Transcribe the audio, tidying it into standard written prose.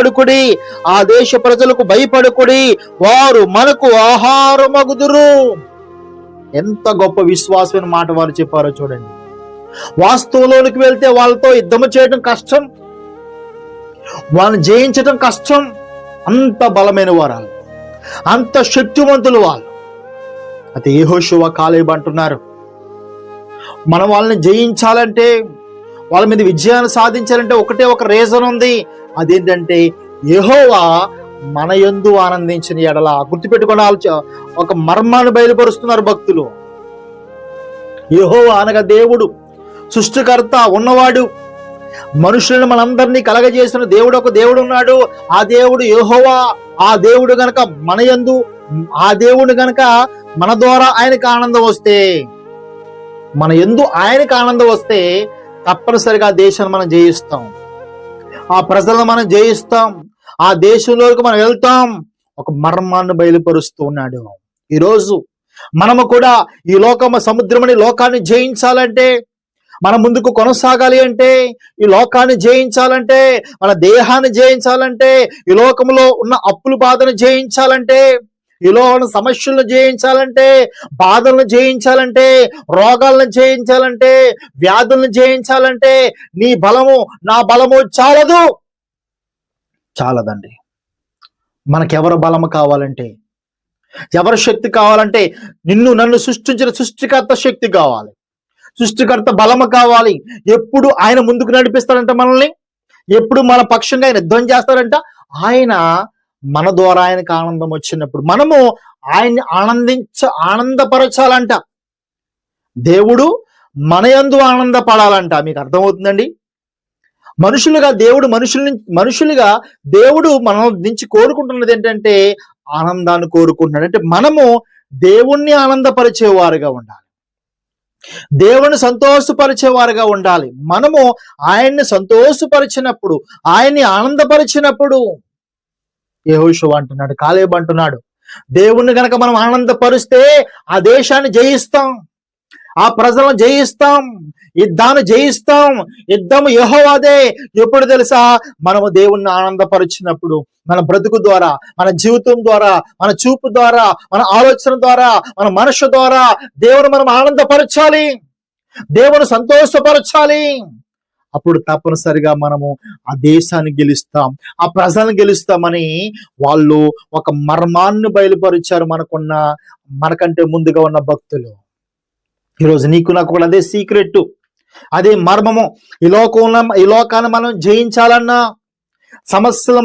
భయపడుకుడి, ఆ దేశ ప్రజలకు భయపడుకుడి, వారు మనకు ఆహారమగుదురు. ఎంత గొప్ప విశ్వాసమైన మాట వారు చెప్పారో చూడండి. వాస్తవంలోనికి వెళ్తే వాళ్ళతో యుద్ధము చేయడం కష్టం, వాళ్ళని జయించడం కష్టం. అంత బలమైన వారు, అంత శక్తివంతులు వాళ్ళు. అయితే యెహోషువ కాలేబు అంటున్నారు, మనం వాళ్ళని జయించాలంటే, వాళ్ళ మీద విజయాన్ని సాధించాలంటే ఒకటే ఒక రీజన్ ఉంది. అదేంటంటే యెహోవా మన యందు ఆనందించిన ఎడల. గుర్తుపెట్టుకోవాలి, ఒక మర్మాన్ని బయలుపరుస్తున్నారు భక్తులు. యెహోవా అనగా దేవుడు, సృష్టికర్త, ఉన్నవాడు, మనుషులను మనందరినీ కలగజేసిన దేవుడు. ఒక దేవుడు ఉన్నాడు, ఆ దేవుడు యెహోవా. ఆ దేవుడు గనక మన యందు, ఆ దేవుడు గనక మన ద్వారా ఆయనకు ఆనందం వస్తే, మన యందు ఆయనకు ఆనందం వస్తే తప్పనిసరిగా ఆ దేశాన్ని మనం జయిస్తాం, ఆ ప్రజలను మనం జయిస్తాం, ఆ దేశంలోకి మనం వెళ్తాం. ఒక మర్మాన్ని బయలుపరుస్తూ ఉన్నాడు. ఈరోజు మనము కూడా ఈ సముద్రమని లోకాన్ని జయించాలంటే, మన ముందుకు కొనసాగాలి అంటే, ఈ లోకాన్ని జయించాలంటే, మన దేహాన్ని జయించాలంటే, ఈ లోకంలో ఉన్న అప్పుల బాధను జయించాలంటే, ఈలో ఉన్న సమస్యలను జయించాలంటే, బాధలను జయించాలంటే, రోగాలను జయించాలంటే, వ్యాధులను జయించాలంటే నీ బలము నా బలము చాలదండి. మనకెవరు బలము కావాలంటే, ఎవరి శక్తి కావాలంటే, నిన్ను నన్ను సృష్టించిన సృష్టికర్త శక్తి కావాలి, సృష్టికర్త బలము కావాలి. ఎప్పుడు ఆయన ముందుకు నడిపిస్తాడంట మనల్ని, ఎప్పుడు మన పక్షంగా ఆయన యుద్ధం చేస్తాడంట. ఆయన మన ద్వారా ఆయనకు ఆనందం వచ్చినప్పుడు మనము ఆయన్ని ఆనందపరచాలంట. దేవుడు మన యందు ఆనందపడాలంట. మీకు అర్థమవుతుందండి? మనుషులుగా దేవుడు మన నుంచి కోరుకుంటున్నది ఏంటంటే ఆనందాన్ని కోరుకుంటున్నాడు. అంటే మనము దేవుణ్ణి ఆనందపరిచేవారుగా ఉండాలి, దేవుని సంతోషపరిచేవారుగా ఉండాలి. మనము ఆయన్ని సంతోషపరిచినప్పుడు, ఆయన్ని ఆనందపరిచినప్పుడు, యెహోషువ అంటున్నాడు, కాలేబు అంటున్నాడు, దేవుణ్ణి గనక మనం ఆనందపరిస్తే ఆ దేశాన్ని జయిస్తాం, ఆ ప్రజలను జయిస్తాం, యుద్ధాన్ని జయిస్తాం. యుద్ధము యెహోవాదే. ఎప్పుడు తెలుసా? మనము దేవుణ్ణి ఆనందపరిచినప్పుడు, మన బ్రతుకు ద్వారా, మన జీవితం ద్వారా, మన చూపు ద్వారా, మన ఆలోచన ద్వారా, మన మనసు ద్వారా దేవుని మనం ఆనందపరచాలి, దేవుని సంతోషపరచాలి. అప్పుడు తప్పనిసరిగా మనము ఆ దేశాన్ని గెలుస్తాం, ఆ ప్రజలను గెలుస్తామని వాళ్ళు ఒక మర్మాన్ని బయలుపరిచారు మనకంటే ముందుగా ఉన్న భక్తులు. ఈరోజు నీకు నాకు కూడా అదే సీక్రెట్, అదే మర్మము. ఈ లోకాన్ని మనం జయించాలన్నా, సమస్యలు